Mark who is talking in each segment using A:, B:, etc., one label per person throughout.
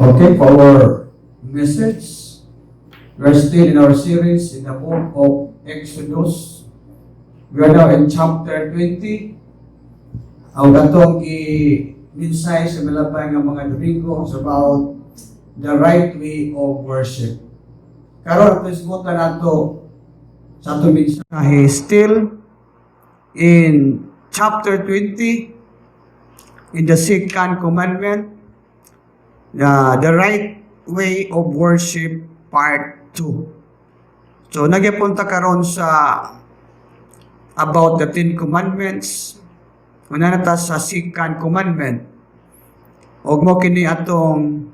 A: Okay, for our message, we're still in our series in the book of Exodus. We are now in chapter 20. Ang katong i-minsay sa malabay ng mga Domingo is about the right way of worship. Karon ito isgutan nato sa atong mensahe still in chapter 20 in the second commandment, the right way of worship part 2. So nagipunta karon sa about the 10 commandments. Una na ta sa second commandment. Og mo kini atong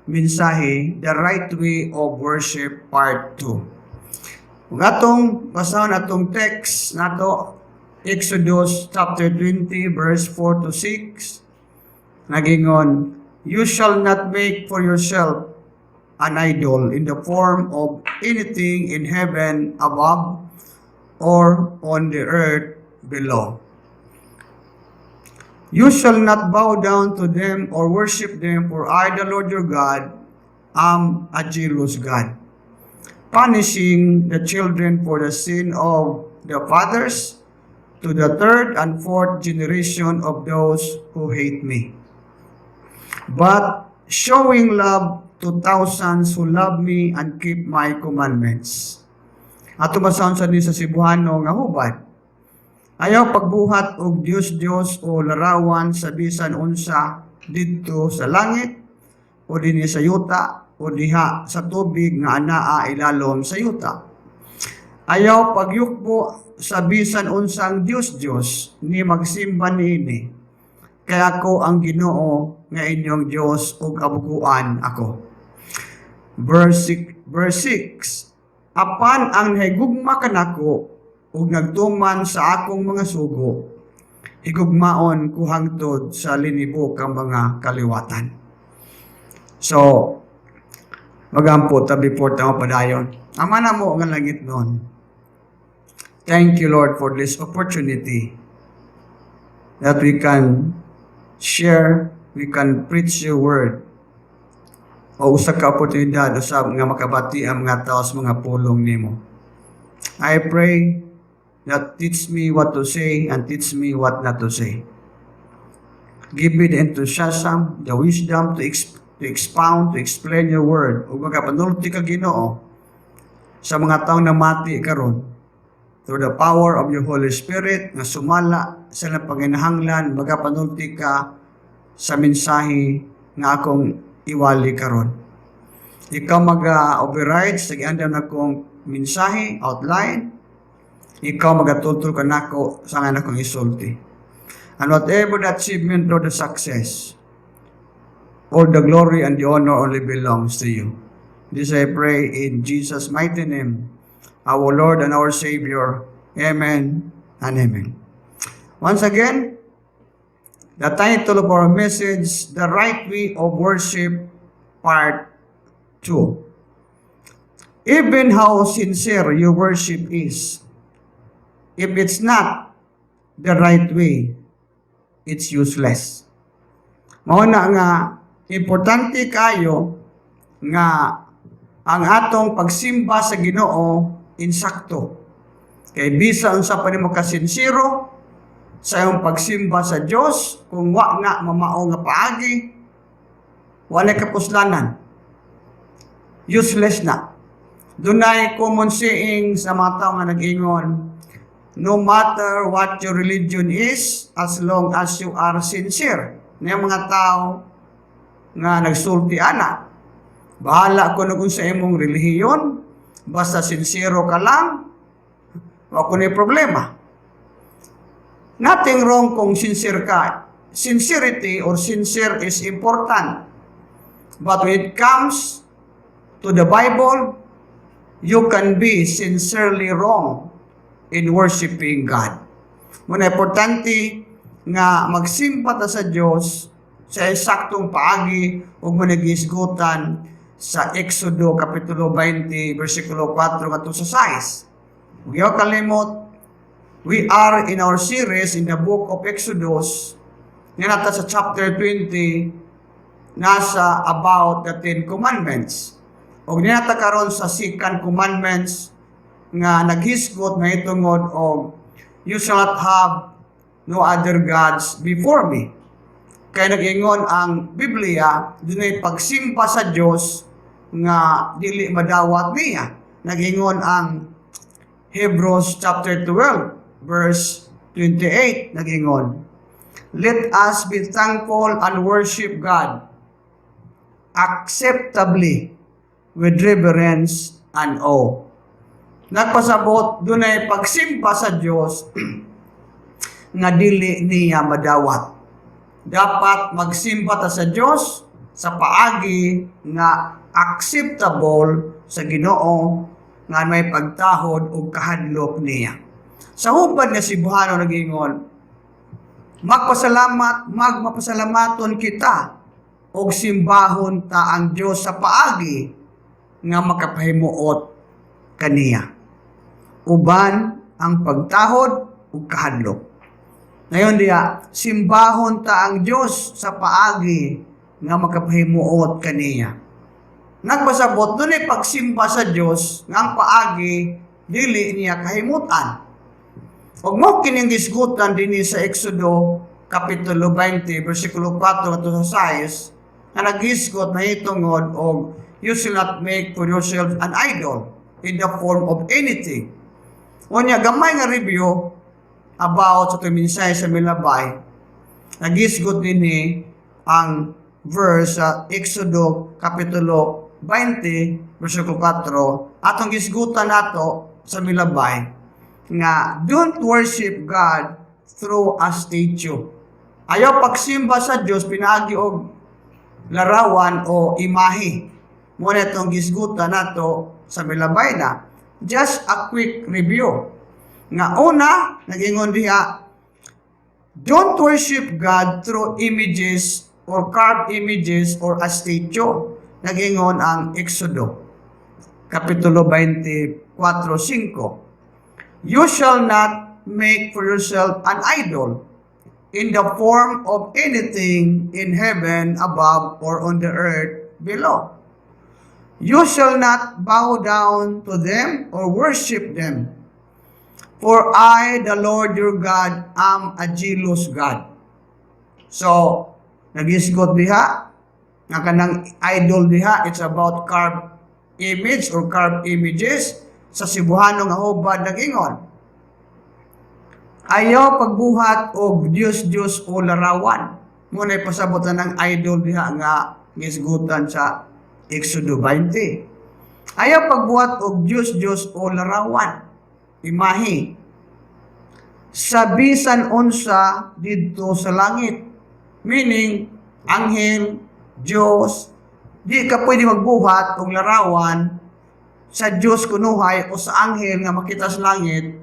A: mensahe, the right way of worship part 2. Ug atong basahon atong text nato Exodus chapter 20 verse 4 to 6. Nagingon, "You shall not make for yourself an idol in the form of anything in heaven above or on the earth below. You shall not bow down to them or worship them, for I, the Lord your God, am a jealous God, punishing the children for the sin of the fathers to the third and fourth generation of those who hate me, but showing love to thousands who love me and keep my commandments." Ato basahon sa sa Cebuano nga hubad. Ayaw pagbuhat og Dios o larawan sa bisan unsa didto sa langit o dinhi sa yuta o diha sa tubig nga anaa ilalom sa yuta. Ayaw pagyukbo sa bisan unsang Dios ni magsimba niini. Kaya ako ang Ginoo nga inyong Dios ug abuguan ako. Verse 6. Apan ang higugma kanako ug nagtuman sa akong mga sugo, higugmaon ko hangtod sa linibok ang mga kaliwatan. So, magampo tabi po tayo padayon. Ama na mo nga langit noon. Thank you, Lord, for this opportunity that we can share, we can preach your word. O usa ka oportunidad usab nga makabati ang mga tao sa mga pulong nimo. I pray that teach me what to say and teach me what not to say. Give me the enthusiasm, the wisdom to expound, to explain your word. Ug magapanulti ka Ginoo sa mga taong namati karon through the power of your Holy Spirit nga sumala sa ilang panginahanglan, magapanulti ka sa mensahe nga akong iwali karon. Ikaw mag-override sa giandam na kong mensahe, outline. Ikaw magatutol ka nako sa nga nakong isulti. And whatever the achievement or the success, all the glory and the honor only belongs to you. This I pray in Jesus' mighty name, our Lord and our Savior. Amen and amen. Once again, the title of our message, The Right Way of Worship, Part 2. Even how sincere your worship is, if it's not the right way, it's useless. Mauna nga, importante kayo nga ang atong pagsimba sa Ginoo insakto. Kay bisan sa panimo kasinsiro sa iyong pagsimba sa Dios, kung wa nga mamao nga paagi, wala kapuslanan. Useless na. Dunay common saying sa mga tao nga nag-ingon, no matter what your religion is, as long as you are sincere. Na mga tao nga nagsulti ana, bahala ko kung sa imong relihiyon, basta sincero ka lang, wa ko ni problema. Nothing wrong kung sincere ka. Sincerity or sincere is important. But when it comes to the Bible, you can be sincerely wrong in worshiping God. Muna importante nga magsimpa ta sa Dios sa eksaktong paagi ug managisgutan sa Exodo kapitulo 20 bersikulo 4 ngadto sa 6. Huwag kalimot, we are in our series in the book of Exodus. Yan nata sa chapter 20 nasa about the Ten Commandments. O niyata karon sa Second Commandments nga naghisgot na itungod og you shall not have no other gods before me. Kaya nag-ingon ang Biblia, dunay pagsimba sa Dios nga dili madawat niya. Nag-ingon ang Hebrews chapter 12 verse 28, nag-ingon, let us be thankful and worship God acceptably with reverence and awe. Nagpasabot, dunay pagsimba sa Dios nga dili niya madawat. Dapat magsimba ta sa Dios sa paagi nga acceptable sa Ginoo nga may pagtahod o kahadlok niya. Sa hubad nga si Buhano nag-ingon, magpasalamaton kita o simbahon ta ang Diyos sa paagi nga makapahimuot kaniya. Uban ang pagtahod o kahadlok. Ngayon diya, simbahon ta ang Diyos sa paagi nga makapahimuot kaniya. Nagpasabot, doon ay pagsimba sa Diyos nga ang paagi dili niya kahimutan. Huwag mo kining diskutan din sa Exodo Kapitulo 20, versikulo 4 at 6, na nag-isgot na itungod o you shall not make for yourself an idol in the form of anything. O niya, gamay nga review about sa tuminsay sa Milabay, nag-isgot din ang verse sa Exodo Kapitulo 20, versikulo 4, atong gisgutan nato sa Milabay, nga don't worship God through a statue. Ayaw pagsimba sa Dios pinaagi og larawan o imahe. Muna itong gisgutan nato sa Milabay na. Just a quick review. Nga una, nag-ingon diha, don't worship God through images or carved images or a statue. Nag-ingon ang Exodo Kapitulo 24:5. You shall not make for yourself an idol in the form of anything in heaven above or on the earth below. You shall not bow down to them or worship them. For I, the Lord your God, am a jealous God. So, nag-isgot diha, nga kanang idol diha, it's about carved image or carved images. Sa Cebuano nga hubad nag-ingon, ayaw pagbuhat og Diyos o larawan. Muna'y pasabotan ng idol diha nga gisgutan sa Exodo 20. Ayaw pagbuhat og Diyos o larawan, imahe. Sa bisan unsa didto sa langit, meaning anghel, Diyos, di ka pwede magbuhat og larawan sa Diyos kunuhay o sa anghel nga makita sa langit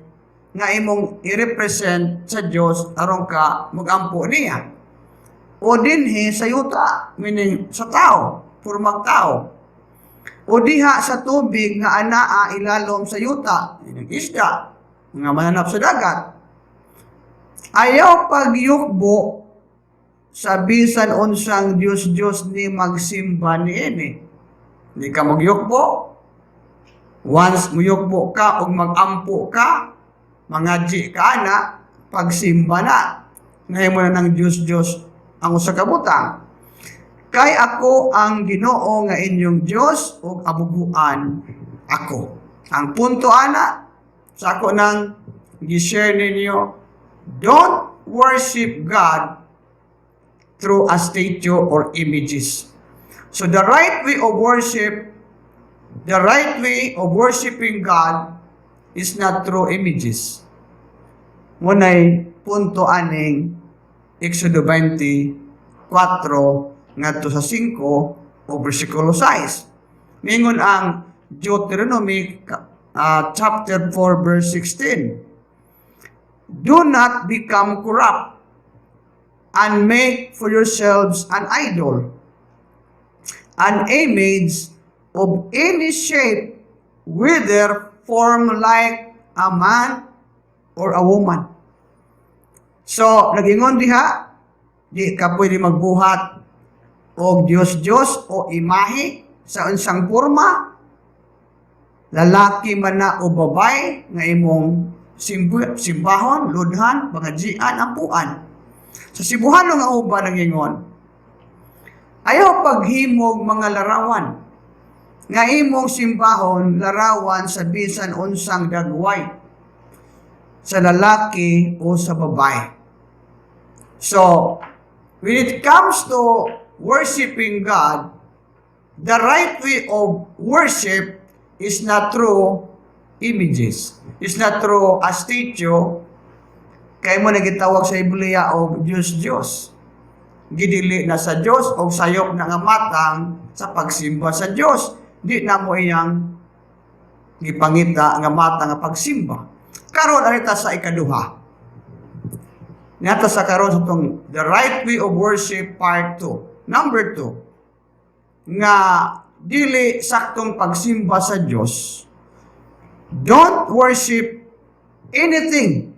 A: nga imong i-represent sa Diyos aron ka magampo niya. O dinhi sa yuta, meaning sa tao, purmag tao. O diha sa tubig nga anaa ilalom sa yuta, meaning isda, nga mananap sa dagat. Ayaw pagyukbo sa bisan unsang Diyos ni magsimba niini. Hindi ka magyukbo. Once muyukbo ka o magampo ka, mangadji ka na, pagsimba na. Ngayon mo na ng Diyos ang usa ka butang. Kay ako ang Ginoo nga inyong Diyos o abuguan ako. Ang punto ana, sa ako nang gi-share ninyo, don't worship God through a statue or images. So the right way of worshiping God is not through images. Muna'y punto aning Exodo 24 ngadto sa 5 o versikulo 6. Mingon ang Deuteronomy chapter 4 verse 16. Do not become corrupt and make for yourselves an idol, an image of any shape, whether form like a man or a woman. So, nagingon diha, di ka pwede magbuhat o Diyos o imahe sa unsang porma, lalaki man na o babay nga imong simbahon, ludhan, bangadjian, ampuan. Sa Cebuano nga uban nangingon, ayaw paghimog mga larawan nga imong simbahon larawan sa bisan unsang dagway sa lalaki o sa babae. So, when it comes to worshiping God, the right way of worship is not through images. It's not through a statue. Kaya mo nagitawag sa Biblia o Diyos. Gidili na sa Diyos o sayop na nga matang sa pagsimba sa Diyos. Di na mo iyang gipangita nga matang nga pagsimba. Karon arita sa ikaduha. Nata sa karon sa itong the right way of worship part 2. Number 2. Nga dili saktong pagsimba sa Diyos. Don't worship anything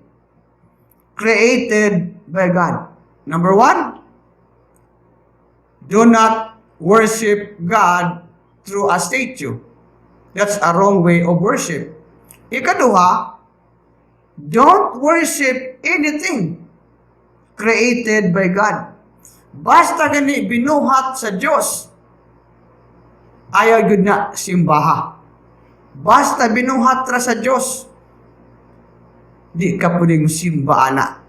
A: created by God. Number 1. Do not worship God through a statue. That's a wrong way of worship. Ikaduha, don't worship anything created by God. Basta gani binuhat sa Diyos, ayaw yun na simbaha. Basta binuhat ra sa Diyos, di ka pwedeng simba ana.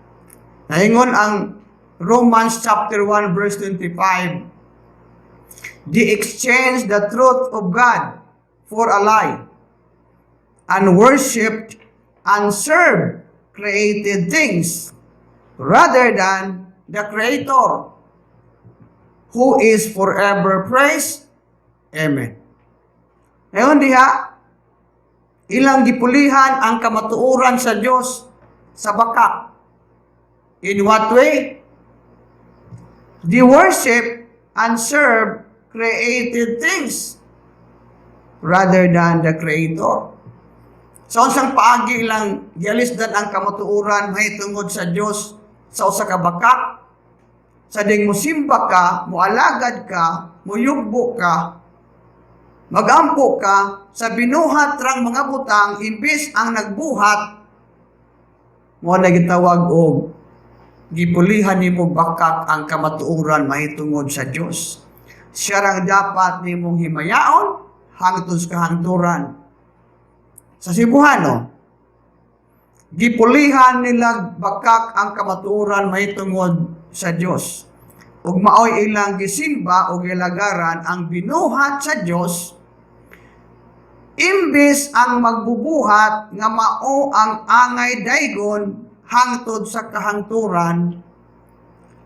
A: Naingon ang Romans chapter 1 verse 25, they exchanged the truth of God for a lie and worshipped and served created things rather than the Creator, who is forever praised. Amen. Ngayon diha, ilang gipulihan ang kamatuoran sa Diyos sa baka. In what way? They worship and serve created things rather than the Creator. So, unsang paagi lang gialisdan ang kamatuoran mahitungod sa Diyos sa usa ka baka. Sa ding musimba ka, mualagad ka, muyugbo ka, magampo ka, sa binuhat rang mga butang, imbis ang nagbuhat, mo na gitawag og gipulihan nimo bakak ang kamatuoran mahitungod sa Dios. Siya rang dapat nimong himayaon hangtod sa kahangturan. Sa Cebuano, gipulihan nila bakak ang kamatuoran mahitungod sa Dios. Ug maoy ilang gisimba o gilagaran ang binuhat sa Dios, imbis ang magbubuhat nga mao ang angay daygon hangtod sa kahangturan.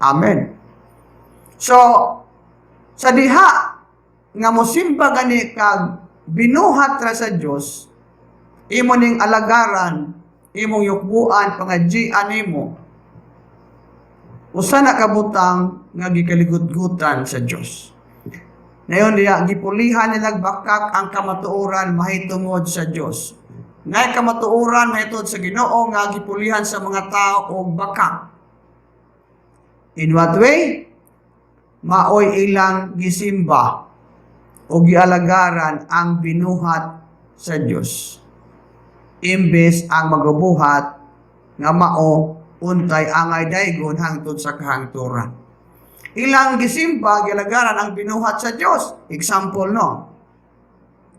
A: Amen. So, sa diha nga mosimba gani kag binuhat ra sa Dios, imo ning alagaran, imong yukbuan, pangadjian nimo, usa na kabutang nga gikaligud-gutan sa Dios. Ngayon diya gipulihan nila bakak ang kamatuoran mahitungod sa Dios. Ngay kamatuoran mahitungod sa Ginoo nga gipulihan sa mga tao og bakak. In what way? Maoy ilang gisimba o gialagaran ang binuhat sa Dios, imbes ang magabuhat nga mao untay angay daygon hangtod sa kahangturan. Ilang gisimba gilagaran ang binuhat sa Dios. Example no.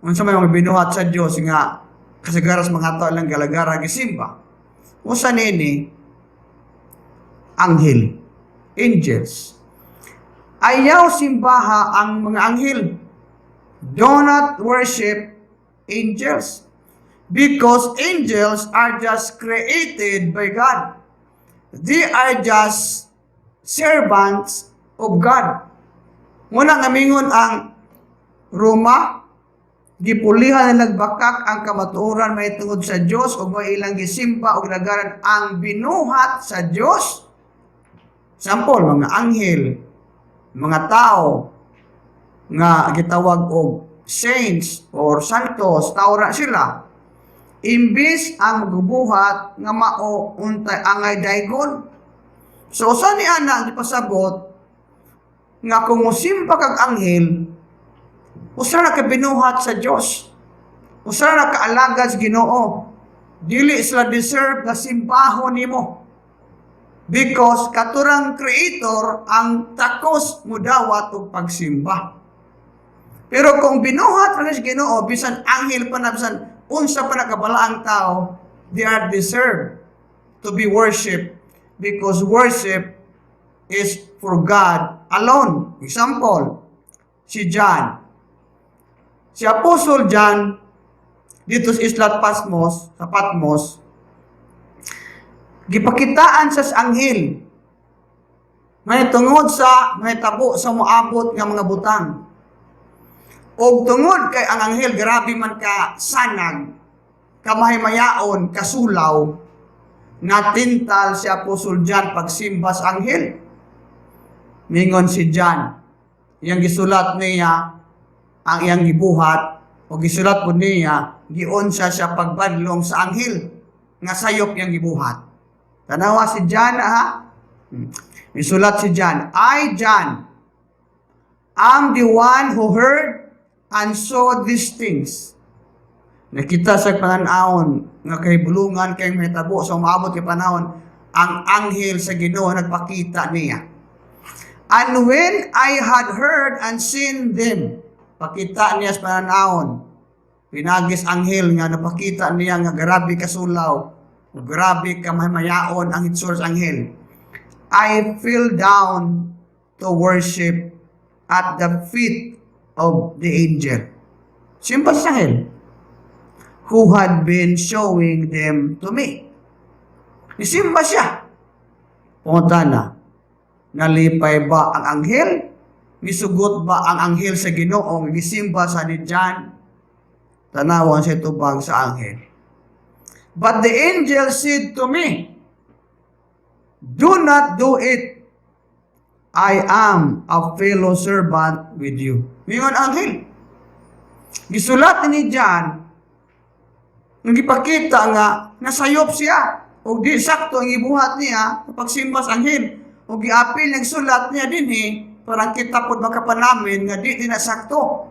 A: Unsa may mga binuhat sa Dios nga kasagaras mga tao lang galagara gisimba. Usa nini anghel, angels. Ayaw simbaha ang mga anghel. Do not worship angels, because angels are just created by God. They are just servants of God. Muna ngamingon ang Roma, gipulihan na nagbakak ang kamatuoran mahitungod sa Dios ug may ilang gisimba og lagaran ang binuhat sa Dios. Sample, mga anghel, mga tao nga gitawag og saints or santos, tawra sila. Imbis ang magbubuhat nga mao untay angay daygon. So sa ni ana gipasabot nga kung musimba kag anghel, usa na ka binuhat sa Dios. Usa na ka alagad sa Ginoo. Dili sila deserve nga simbahon nimo. Because katurang creator ang takos mo dawat og pagsimba. Pero kung binuhat ra sa Ginoo, bisan anghel pa na, bisan unsa pa nakabalaang tao, they are deserved to be worshipped because worship is for God alone. Example, si John. Si Apostle John, dito sa Isla Patmos, gipakitaan sa anghel. May tungod sa, may tabo sa moabot nga mga butang. O tungod kay ang anghel, grabe man ka sanag, kamahaymayaon, kasulaw, natintal si Apostol John pagsimba sa anghel. Mingon si John, iyang gisulat niya, ang iyang gibuhat, o gisulat po niya, giunsa siya pagbadlong sa anghel, nga sayop iyang gibuhat. Tanawa si John, ha? Isulat si John, I, John, am the one who heard and saw these things. Nakita sa pananaon, nga kay bulungan, kay may tabo, sa umabot kay panahon, ang anghel sa Ginoo nagpakita niya. And when I had heard and seen them, pakita niya sa pananaon, pinagis anghel nga, napakita niya nga grabe kasulaw, grabe kamahmayaon ang hitsura sa anghel. I fell down to worship at the feet of the angel. Simple sa anghel, who had been showing them to me. Nisimba siya. Punta na. Nalipay ba ang anghel? Misugot ba ang anghel sa Ginoo? Gisimba sa ni John? Tanawan siya tubag sa anghel. But the angel said to me, do not do it. I am a fellow servant with you. Mingon anghel. Gisulat ni John, nagipakita nga nasayop siya o di sakto ang ibuhat niya pagsimba sa anghel o giapil nagsulat niya dinhi parang kita pod makapanamin nga di nasakto.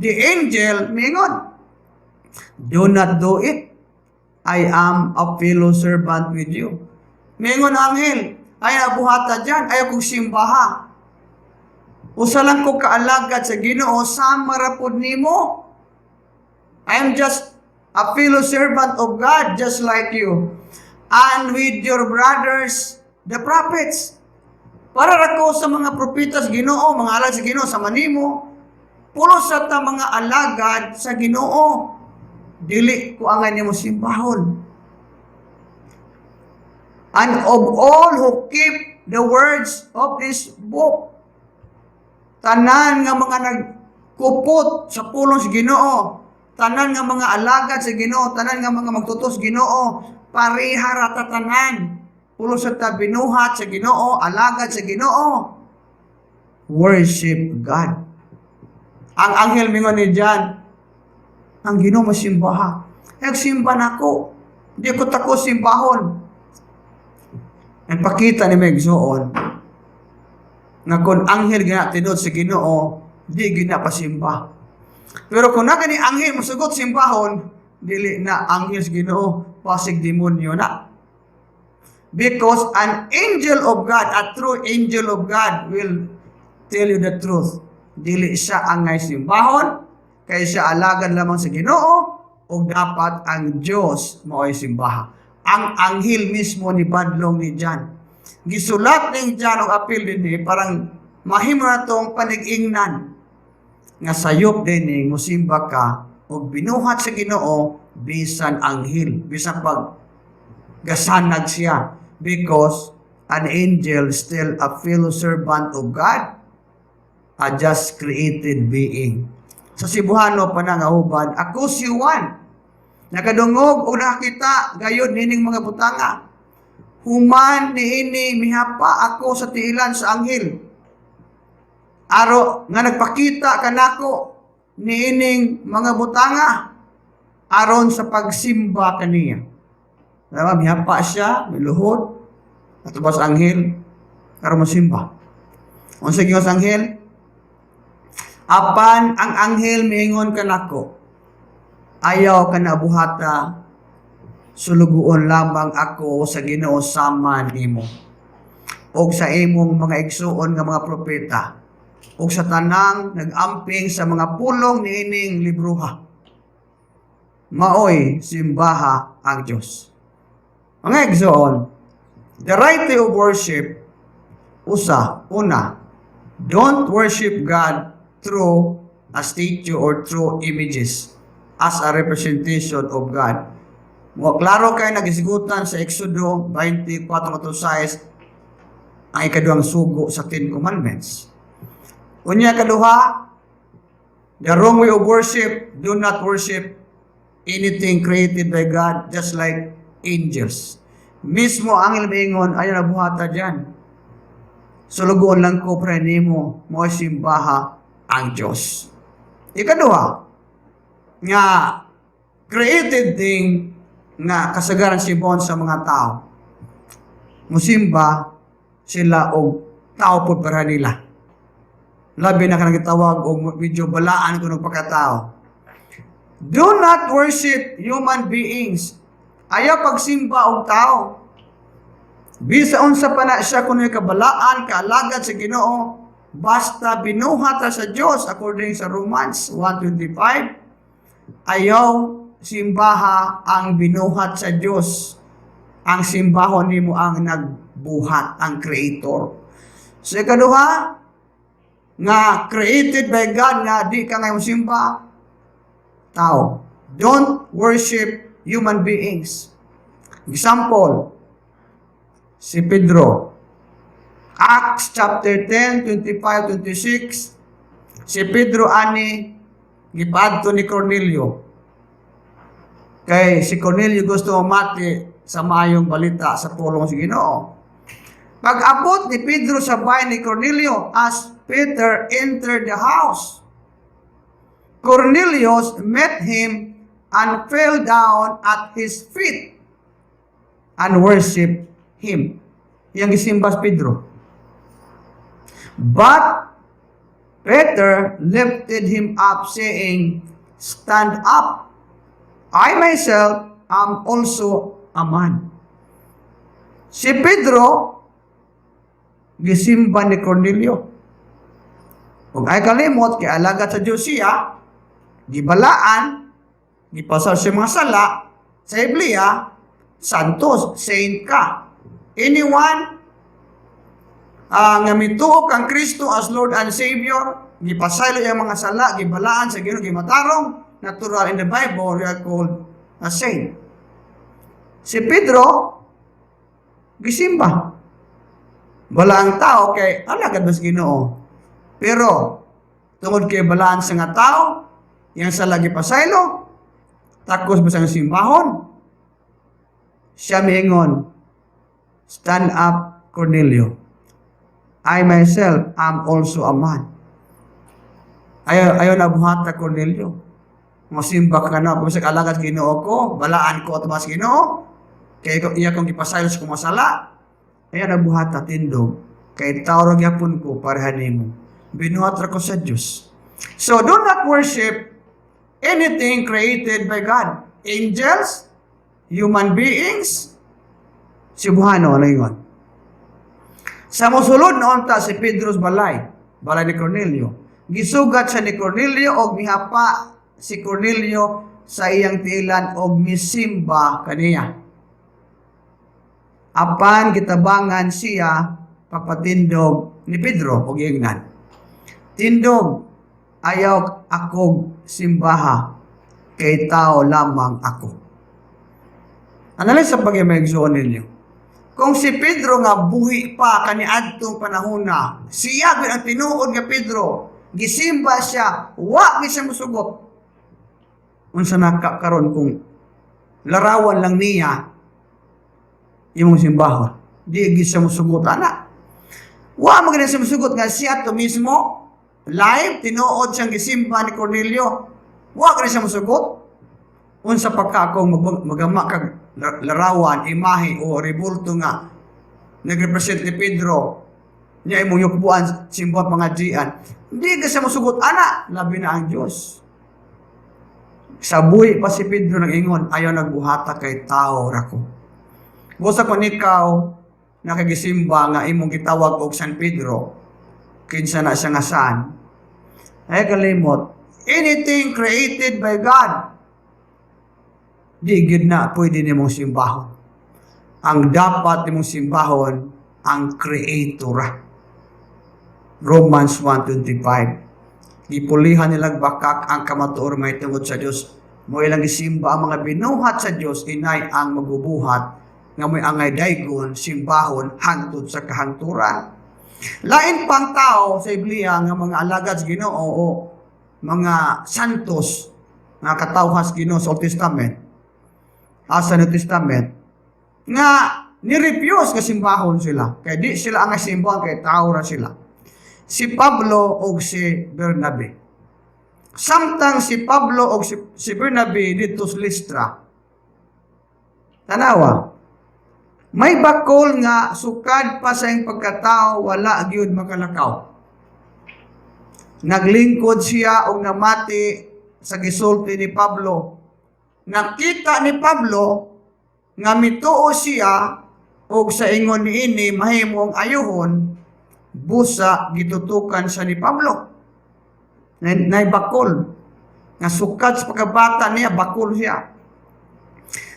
A: The angel mingon, do not do it. I am a fellow servant with you. Mingon anghel, ay nabuhata dyan, ayaw kong simbaha. Usa lang ko kaalagad sa Ginoo, sama ra pod nimo. I am just a fellow servant of God, just like you. And with your brothers, the prophets. Para ra ko sa mga propeta sa Ginoo, mga alagad sa Ginoo, sa manimo. Pulos sa ta mga alagad sa Ginoo. Dili ko angay nimo simbahon. And of all who keep the words of this book, tanan nga mga nagkupot sa pulong sa Ginoo, tanan nga mga alagad sa Ginoo, tanan nga mga magtutos Ginoo, pareha ra ta tanan. Pulo sa ta binuhat sa Ginoo, alagad sa Ginoo. Worship God. Ang anghel mingon ni John, ang Ginoo masimbaha. Nagsimba nako. Di ko tako simbahon. Nagpakita ni Megsoon nga kung anghel ginatinod sa Ginoo, di ginapasimba. Pero kung na gani anghel masugot simbahon, dili na anghel sa Ginoo, pasig demonyo na. Because an angel of God, a true angel of God will tell you the truth. Dili siya angay simbahon, kaya siya alagad lamang sa Ginoo, o dapat ang Diyos mo'y simbaha. Ang anghel mismo ni badlong ni John. Gisulat ni John o apil din parang mahimo na itong panig-ingnan nga sayop din musimba ka o binuhat sa Ginoo bisan anghel, bisan pag gasanag siya, because an angel still a fellow servant of God, a just created being. Sa Cebuano pa na nga uban, ako si Juan, nakadungog o nakita gayon nining mga butanga. Human niini mihapa ako sa tiilan sa anghel. Aro nga nagpakita kanako niining mga butanga aron sa pagsimba kaniya. Diba? Mihapa siya, miluhod, at bas anghel, karon masimba. Unsa giyos anghel? Apan ang anghel miingon kanako, ayaw ka na buhata, suluguon lamang ako sa Ginoo sama nimo, o sa imong mga igsuon nga mga propeta, o sa tanang nag-amping sa mga pulong niining libruha. Maoy simbaha ang Dios. Mga igsuon, the right way of worship, una, don't worship God through a statue or through images as a representation of God. Mo klaro kay nagisigutan sa Exodo 24:6 ang ikaduhang sugo sa 10 Commandments. Unya kaduha, the wrong way of worship, do not worship anything created by God, just like angels. Mismo ang ilmingon, ayaw na buhata dyan. Sulugoon lang ko pre nimo, mo simbaha ang Diyos. Ikaduha, nga created thing nga kasagaran sibon sa mga tao. Musimba sila og tao po para nila. Labi na kanang gitawag og medyo balaan kuno pagkatao. Do not worship human beings. Ayaw pagsimba og tao. Bisa unsa pa na siya kuno kabalaan, kaalagad sa Ginoo, basta binuhat sa Dios according sa Romans 1:25. Ayaw simbaha ang binuhat sa Dios. Ang simbahon nimo ang nagbuhat, ang creator. So ikaduha, nga created by God nga di ka ngayon simba tao. Don't worship human beings. Example, si Pedro. Acts chapter 10, 25, 26. Si Pedro ani gipadto ni Cornelio. Kay si Cornelio gusto mati sa maayong balita sa pulong sa Ginoo. Pag-abot ni Pedro sa bahay ni Cornelio, as Peter entered the house, Cornelius met him and fell down at his feet and worshiped him. Yang gisimbas Pedro. But Peter lifted him up, saying, "Stand up. I myself am also a man." Si Pedro gisimba ni Cornelio. Kung ay kalimot, kay alagad sa Diyos siya, gibalaan, gipasar siya mga sala, sa Biblia, santos, saint ka. Anyone nga mituok ang Kristo as Lord and Savior, gipasaylo yung mga sala, gibalaan sa Ginoo, gimatarong, natural in the Bible, we are called a saint. Si Pedro, gisimba. Bala ang tao kay alagad mas Ginoo. Pero tungod kay balaan sa nga tao, yang sa lagi pasaylo, takos ba sang simbahon? Siya miingon, "Stand up, Cornelio. I myself am also a man." Ayaw na buhat na Cornelio. Masimba ka na, kung sa alagad Ginoo ko, balaan ko at mas Ginoo, kaya iya kong ipasaylo sa kumasala, ayaw na buhat na tindog, kay tawag yapon ko parehan mo. Binuhat ko sa Diyos. So, do not worship anything created by God. Angels, human beings, sibuhano, ano yun? Sa musulod noon ta si Pedro's balay ni Cornelio. Gisugat siya ni Cornelio o mihapa si Cornelio sa iyang tiilan o misimba kaniya. Apan gitabangan siya papatindog ni Pedro o giingnan. Tindog, ayaw akong simbaha, kay tao lamang ako. Analis sa pag-imagsuon ninyo. Kung si Pedro nga buhi pa kaniadtong panahona, siya gud ang tinuod nga Pedro, gisimba siya, wa gi siya musugot. Unsa nakakaron kung larawan lang niya imong simbahon, di gi siya musugot ana. Wa mo gid siya musugot nga siya to mismo live, tinuod siyang gisimba ni Cornelio. Wa ka siya musugot. Unsa pagka akong magama kag larawan, imahe o rebulto nga nagrepresent ni Pedro Niya imong yukbuan, simbuhan pangadjian. Hindi ka siya musugot, ana, labi na ang Diyos. Sabuhi pa si Pedro ng ingon, ayaw nagbuhata kay tao rako. Busa kung ikaw, nakagisimba nga imong gitawag og San Pedro, kinsa na siya nga saan, ay kalimot, anything created by God, di gid na pwede nimong simbahon. Ang dapat nimong simbahon, ang Creator. Romans 1:25. Gipulihan nilang bakak ang kamatuor may tungod sa Dios. Mo ilang gisimba ang mga binuhat sa Dios, inay ang magubuhat nga may angay daygon simbahon hangtod sa kahangturan. Lain pang tao sa Biblia nga mga alagad sa Ginoo o mga santos nga katawhas Ginoo sa Old Testament, sa New Testament, nga ni-refuse nga simbahon sila. Kaya di sila ang simbahan, kaya tao ra sila. Si Pablo o si Bernabe. Samtang si Pablo o si Bernabe dito sa Listra, tanawa, may bakol nga sukad pa sa iyong pagkatao, wala gyud makalakaw. Naglingkod siya o namati sa gisulti ni Pablo. Nakita ni Pablo nga mituo siya o sa ingon niini mahimong ayuhon, busa gitutukan siya ni Pablo. Nay bakol. Nga sukat sa pagkabata niya, bakol siya.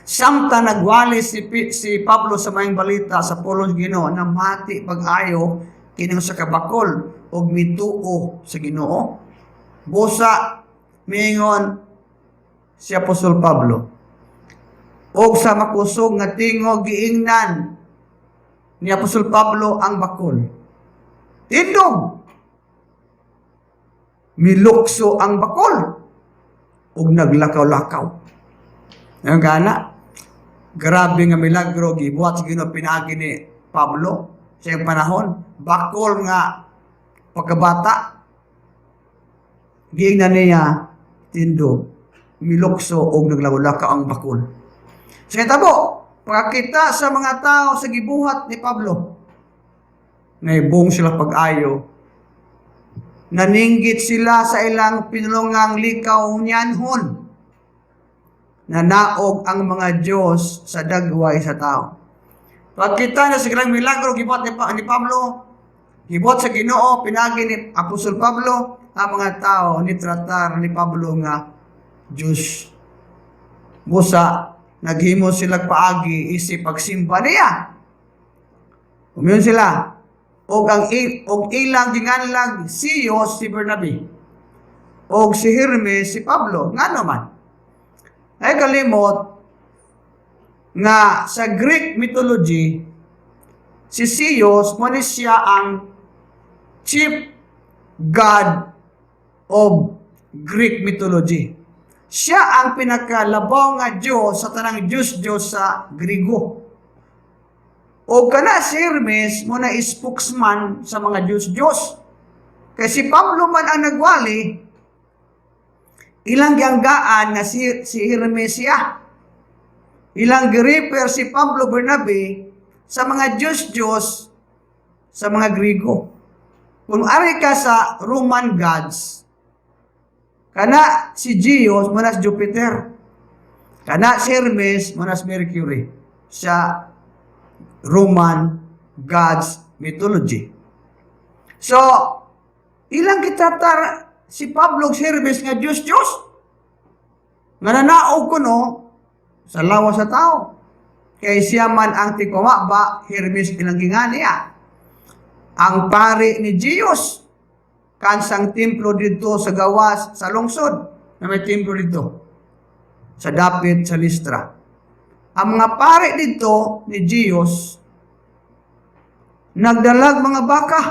A: Samta nagwali si Pablo sa mayang balita sa pulong Ginoo na mati pag-ayo kining sa kabakol o mituo sa Ginoo. Busa miingon si Apostol Pablo. O sa makusog nga tingog giingnan ni Apostol Pablo ang bakol. Tindog! Milukso ang bakol ug naglakaw-lakaw. Ngayon gana, grabe nga milagro gibuhat sa Ginoo pinaagi ni Pablo sa iyang panahon. Bakol nga pagkabata, giingnan niya tindog, milukso ug naglakaw-lakaw ang bakol. Sa tabo, pagkakita sa mga tao sa gibuhat ni Pablo, naibong sila pag-ayo, naninggit sila sa ilang pinulungang likaw niyanhon, na naog ang mga Diyos sa dagway sa tao. Pagkita na sa ilang milagro, gibuhat ni Pablo, gibuhat sa Ginoo, pinagi ni Apostol Pablo, ang mga tao ni tratar ni Pablo nga Diyos. Busa, naghimo sila paagi isip pagsimba niya. Umiyon sila. Og ilang ginganlag Siyos si Bernabe. Og si Hermes si Pablo. Nga naman. Ay kalimot nga sa Greek mythology, si Siyos mo siya ang chief god of Greek mythology. Siya ang pinakalabaw nga Diyos sa tanang Diyos sa Grigo. O kana si Hermes mo na spokesman sa mga Diyos. Kaya si Pablo man ang nagwali, ilang ganggaan na si Hermes siya. Ilang giriper si Pablo Bernabe sa mga Diyos sa mga Grigo. Kung ari ka sa Roman gods, kana si Zeus mo na si Jupiter. Kana si Hermes mo na si Mercury. Sa Roman gods mythology. So, ilang kitatar si Pablo si Hermes nga Diyos. Nga nanaog ko no, sa lawas sa tao. Kay siya man ang tikumaba, Hermes ilang ginganiya. Ang pari ni Zeus, kansang templo dito sa gawas, sa lungsod, na may templo dito, sa dapit, sa Listra. Ang mga pare dito ni Zeus, nagdalag mga baka,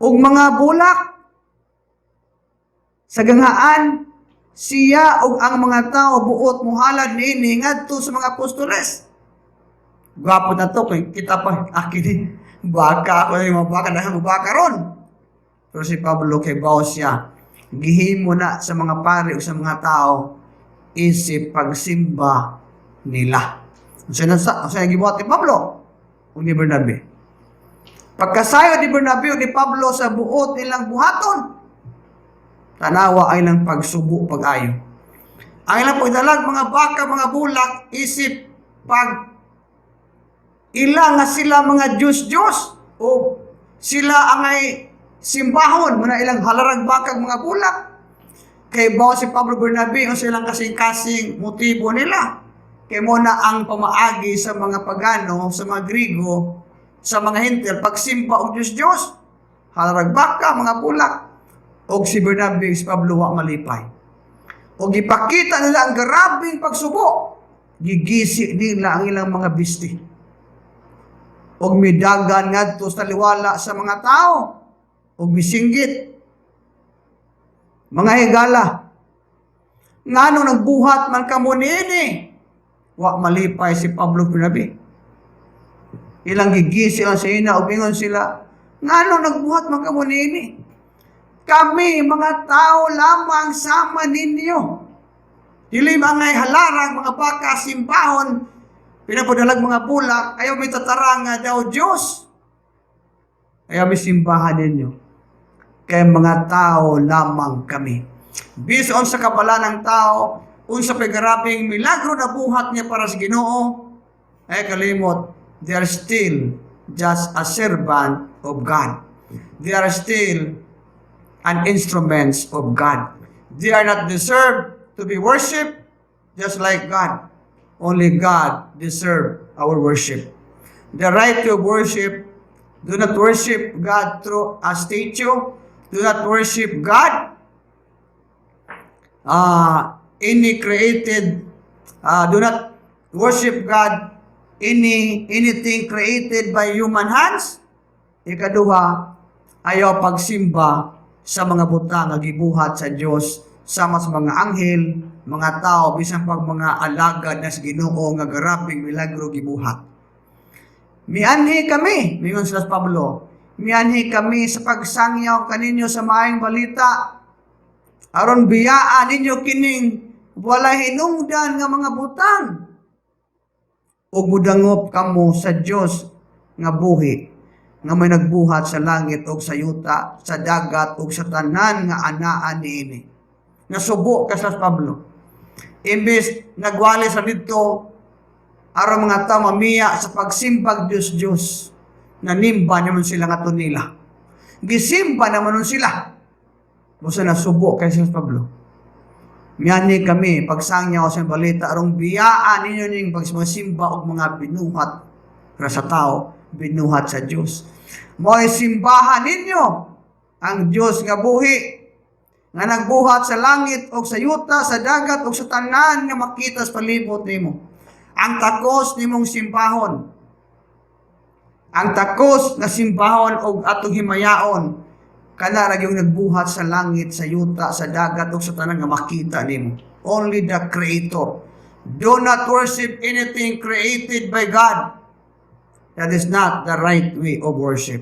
A: o mga bulak, sa gangaan, siya o ang mga tao buot muhalad niini ngadto sa mga apostoles. Gwapo na to, kita pa, akin baka ako yung mga baka, dahil mga baka ron. Pero si Pablo kay bawas siya, gihimo na sa mga pare o sa mga tao, isip pagsimba nila. Sa gibuhat ni Pablo o ni Bernabe. Pagkasayo ni Bernabe o ni Pablo sa buot nilang buhaton, tanawa ay lang pagsubo pag-ayo. Ang ilang pagdalag, mga baka, mga bulak, isip pag ila nga sila mga Diyos-Diyos o sila angay simbahon, muna ilang halarag bakag mga bulak. Kay bawa si Pablo Bernabe o silang kasing-kasing motibo nila. Kay muna ang pamaagi sa mga pagano, sa mga Grigo, sa mga Hintil, pagsimba o Diyos-Diyos, halarag baka, mga bulak, o si Bernabe, si Pablo wa malipay. O gipakita nila ang garabing pagsubo, gigisi nila ang ilang mga bisti. O midagan ngadto sa liwala sa mga tao, o misinggit, mga higala, ngano nagbuhat man kamo niini, wa malipay si Pablo Bernabe. Ilang gigisi lang sa ina, ubingon sila, ngano nagbuhat man kamo niini? Kami, mga tao lamang sama ninyo. Dili mga halarang, mga baka, simbahon, pinapadalag mga bulak, ayaw may tatarang nga daw Diyos. Ayaw may simbahan ninyo. Kaya mga tao lamang kami. Bison sa kabala ng tao, unsa paggaraping milagro na buhat niya para sa Ginoo, ay kalimot, they are still just a servant of God. They are still an instruments of God. They are not deserved to be worshipped just like God. Only God deserves our worship. The right to worship, do not worship God through a statue. Do not worship God. Do not worship God anything created by human hands. Ikaduha, ayaw pagsimba sa mga butang nga gibuhat sa Dios sama sa mga anghel, mga tao bisan pag mga alagad na sa Ginoo nga garaping milagro gibuhat. Mianhi kami, mingon sila sa Pablo, mianhi kami sa pagsangyaw kaninyo sa maayong balita aron biyaan ninyo kining wala hinungdan nga mga butang ug mudangop kamo sa Dios nga buhi nga may nagbuhat sa langit o sa yuta, sa dagat o sa tanan nga anaan niini. Nasubo ka sa Pablo. Imbes nagwali sa dito, aron mga tao mamiya sa pagsimbag Diyos-Diyos, nanimba naman sila nga tunila. Gisimba naman nun sila. Busa nasubo kay sa Pablo. Miyani kami, pagsangyaw sa balita, arong biyaan ninyo ning pagsimba o mga binuhat para sa tao, binuhat sa Diyos. Mo'y simbahan ninyo ang Diyos nga buhi, nga nagbuhat sa langit o sa yuta, sa dagat o sa tanan nga makita sa palibot nimo. Ang takos nimong simbahon. Ang takos na simbahon o atong himayaon, kana ra yung nagbuhat sa langit, sa yuta, sa dagat o sa tanan nga makita nimo. Only the Creator. Do not worship anything created by God. That is not the right way of worship.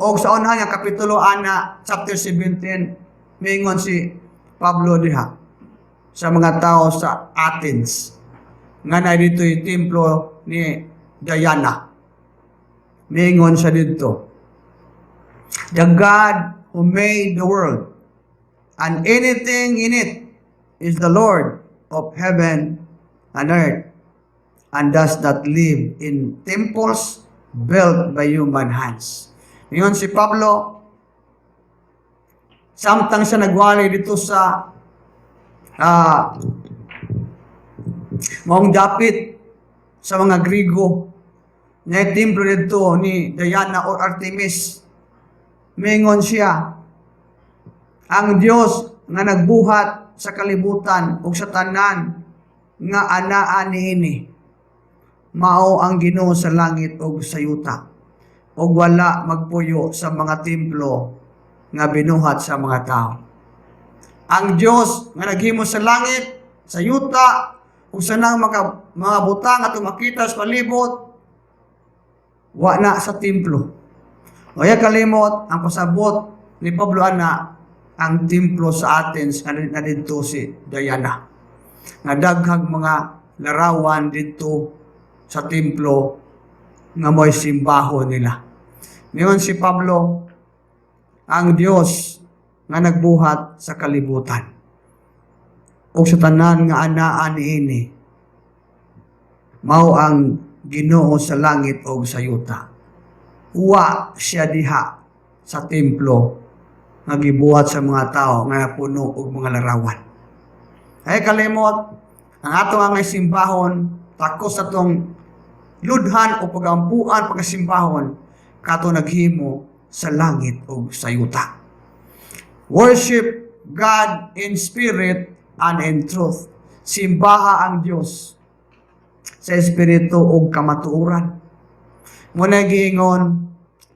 A: O sa unang nga kapitulo 6, chapter 17, mingon si Pablo diha sa mga tao sa Athens. Nga na dito yung templo ni Diana. Mingon siya dito. The God who made the world and anything in it is the Lord of heaven and earth, and does not live in temples built by human hands. Ngayon si Pablo, samtang siya nagwali dito sa maong dapit sa mga Grigo, na templo dito ni Diana or Artemis, mingon siya, ang Diyos nga nagbuhat sa kalibutan o sa tanan nga anaan niini, mao ang Ginoo sa langit o sa yuta, o wala magpuyo sa mga templo nga binuhat sa mga tao. Ang Diyos nga naghimo sa langit, sa yuta, o sa nang mga butang at makita sa palibot, wa na sa templo. Kaya kalimot, ang pasabot ni Pablo ana, ang templo sa Athens na dito si Diana. Nga daghang mga larawan dito sa templo nga mo'y simbaho nila. Ngayon si Pablo, ang Dios nga nagbuhat sa kalibutan. O sa tanan nga anaan niini, mao ang Ginoo sa langit o sa yuta. Uwa siya diha sa templo nga gibuhat sa mga tao nga puno og mga larawan. Ay kalimot, ang ato nga simbahon, takos atong ludhan o pagampuan pagkasimbahon, kato naghimo sa langit o sa yuta. Worship God in spirit and in truth. Simbaha ang Dios sa espiritu o kamatuoran. Muna giingon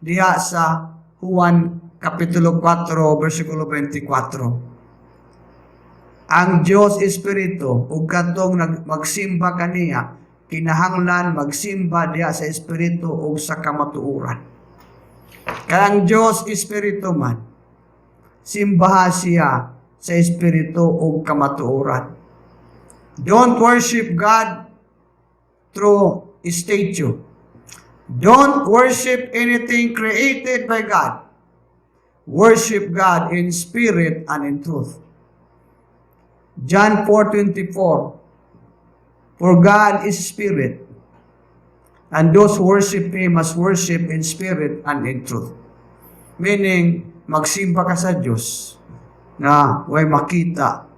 A: diha sa Juan Kapitulo 4, versikulo 24. Ang Dios Espiritu, ug katong magsimba kaniya, kinahanglan magsimba diha sa Espiritu o sa kamatuoran. Kaya ang Dios Espiritu man, simbaha siya sa Espiritu o kamatuoran. Don't worship God through statue. Don't worship anything created by God. Worship God in spirit and in truth. John 4:24. For God is spirit, and those who worship Him must worship in spirit and in truth. Meaning, magsimba ka sa Diyos na way makita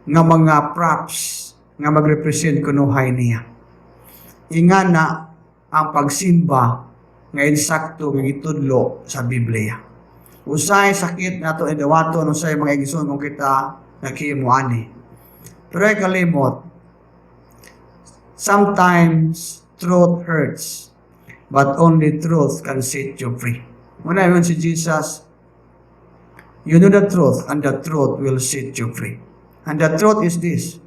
A: nga mga props nga magrepresent kunuhay niya. Ingana ang pagsimba nga insakto nga gitudlo sa Biblia. Usay sakit nato idawaton usay mga igsoon kung kita naghimo ani. Pero ay kalimot, sometimes truth hurts, but only truth can set you free. Muna yun si Jesus, you know the truth, and the truth will set you free. And the truth is this: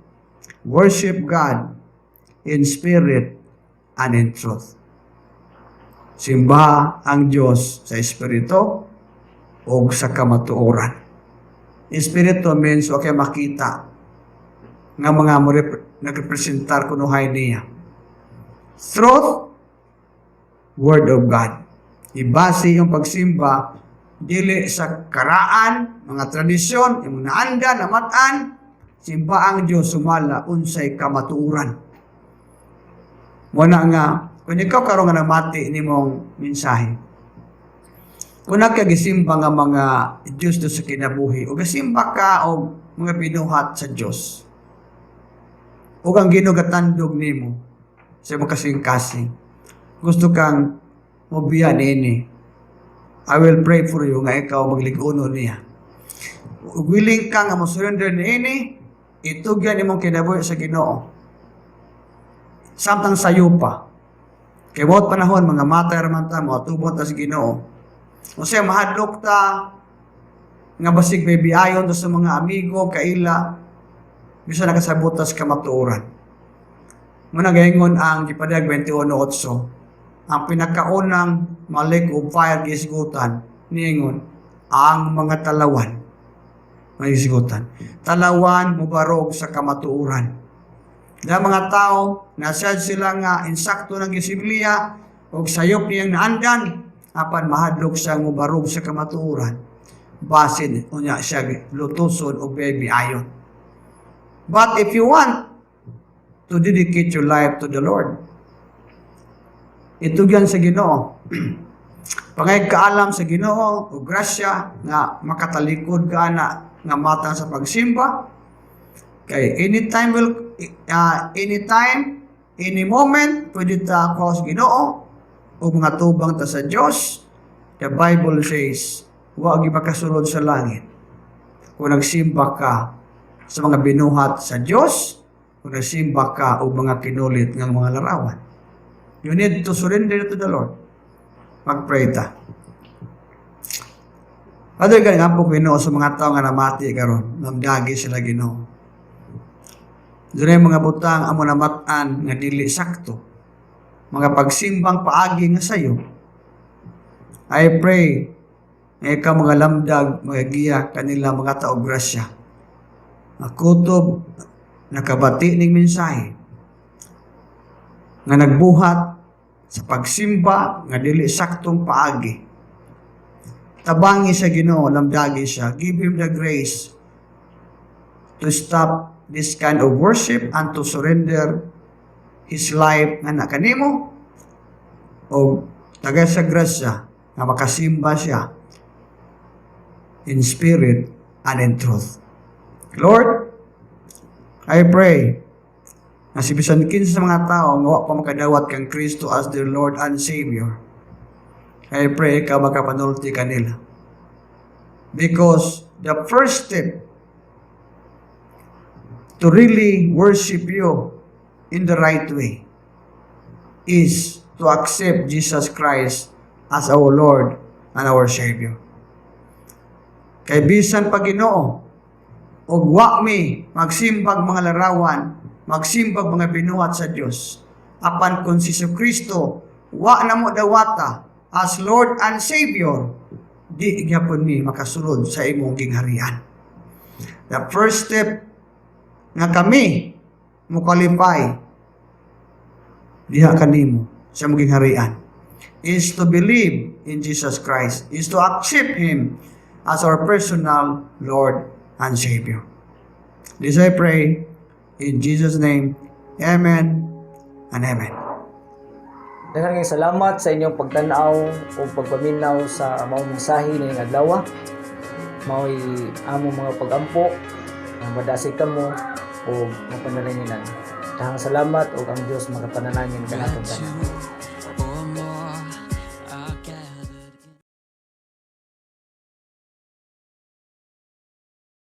A: worship God in spirit and in truth. Simba ang Diyos sa espiritu o sa kamatuoran. Espiritu means okay makita nga mga nagrepresentar kunuhay niya. Truth, Word of God. Ibase yung pagsimba dili sa karaan, mga tradisyon, yung naanda, namatan, simba ang Diyos sumala unsay kamatuoran. Muna nga, kung ikaw karon nga namati ni mong mensahe, kung nagkagisimba nga mga Diyos do sa kinabuhi, o gasimba ka o mga binuhat sa Diyos, o ang ginugatandog nimo sa mga kasing-kasing, gusto kang mobiyan ini, I will pray for you nga ikaw magliguno niya. Willing ka nga mo-surrender ini, itugyan imong kinabuhi sa Ginoo. Samtang sayo pa. Kaya bawat panahon, mga mata raman ta, mga tubot ta sa Ginoo. O siya, mahadlok ta, nga basig may biayon sa mga amigo, kaila, bisa nakasabutas kamatuoran. Muna gayon ang Gipadag 21:8. Ang pinakaunang malik o fire gisgutan, niingon, ang mga talawan, may gisgutan. Talawan, mubarog sa kamatuoran. Dahil mga tao, nasad sila nga insakto ng gisimliya o sayop niyang naandan, apan mahadlok siyang mubarog sa kamatuoran. Basin, unya siya lutuson o baby ayon. But if you want to dedicate your life to the Lord, itugyan sa Ginoo. Pangay kaalam sa Ginoo o grasya nga makatalikod ka na nga matang sa pagsimba. Kay anytime, any moment, pwede ta ako sa Ginoo o mga tubang ta sa Diyos. The Bible says, huwag ipakasulod sa langit kung nagsimba ka sa mga binuhat sa Diyos, kung nagsimba ka o mga kinulit ng mga larawan. You need to surrender to the Lord. Mag-pray ta. Father, nga po Ginoo sa mga tao nga namati karon, namdagi sila Ginoo. Doon mga butang amo namatan nga dili sakto. Mga pagsimbang paagi nga sayo. I pray nga ikaw mga lamdag, mga giya kanila mga tao grasya. Makutob, nakabati ning mensahe nga nagbuhat sa pagsimba nga dili saktong paagi. Tabangi sa Ginoo, lamdagi siya. Give him the grace to stop this kind of worship and to surrender his life nga na kanimo o tagay sa grasya na makasimba siya in spirit and in truth. Lord, I pray na si bisan kinsa sa mga tao nga wa pa makadawat kang Kristo as their Lord and Savior. I pray ka makapanulti kanila. Because the first step to really worship you in the right way is to accept Jesus Christ as our Lord and our Savior. Kay bisan pa Ginoo, ug wa mi magsimbag mga larawan, magsimbag mga binuhat sa Dios. Apan kung si Kristo wa na mo dawata as Lord and Savior, di gyapon mi makasulod sa imong gingharian. The first step nga kami mo qualify diha kanimo sa imong gingharian is to believe in Jesus Christ, is to accept Him as our personal Lord and Savior. This I pray in Jesus' name. Amen and amen.
B: Daghang salamat sa inyong pagtanaw o pagpaminaw sa maong mensahe ni adlaw. Mao'y among mga pagampo ang madasig kamo o mapanalangin. Daghang salamat o ang Dios magapanalangin kanatong tanan.